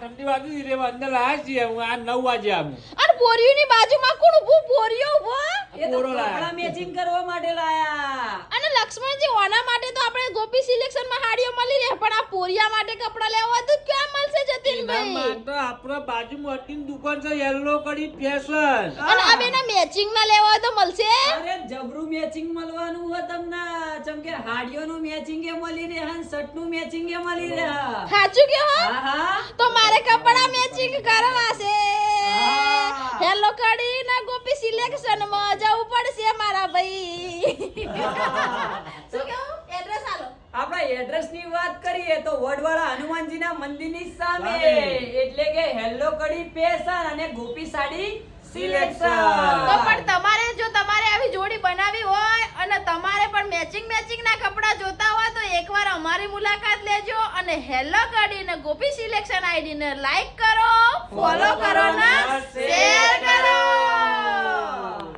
ઠંડી વાગી રે અંદર લાયા છીએ હું આ 9 વાગે આવું અને બોરીઓની બાજુમાં કોણ ઊભું બોરીઓ ઊભો એ તો કપડાં મેચિંગ કરવા માટે લાયા. અને લક્ષ્મણજી ઓના માટે તો આપણે ગોપી સિલેક્શનમાં હાડીઓ મળી રહે પણ આ પોરિયા માટે કપડા લેવા હોય તો ક્યાં મળશે એના જતીનભાઈ માટે આપણા બાજુમાં અટીન દુકાન છે યલો કડી ફેશન અને આ બેના મેચિંગ ના લેવા હોય તો મળશે અરે જબરું મેચિંગ મળવાનું હોય તમને. ચમ કે હાડીઓનું મેચિંગ એ મળી રહે અને શર્ટનું મેચિંગ એ મળી રહે. સાચું કે હો હા હા તો મારે કપડા મેચિંગ કરવા છે હા. હેલો કડી ના ગોપી સિલેક્શન માં જવું પડશે મારા ભાઈ શું કહું એડ્રેસ આલો આપણા એડ્રેસ ની વાત કરીએ તો વડવાળા હનુમાનજીના મંદિરની સામે એટલે કે હેલો કડી ફેશન અને ગોપી સાડી તો સિલેક્શન. પણ તમારે જો તમારે આવી જોડી બનાવી હોય અને તમારે પણ મેચિંગ ના કપડા જોતા હોય તો એકવાર અમારી મુલાકાત લેજો અને હેલો કડી ને ગોપી સિલેક્શન આઈડી ને લાઈક કરો ફોલો કરો ને શેર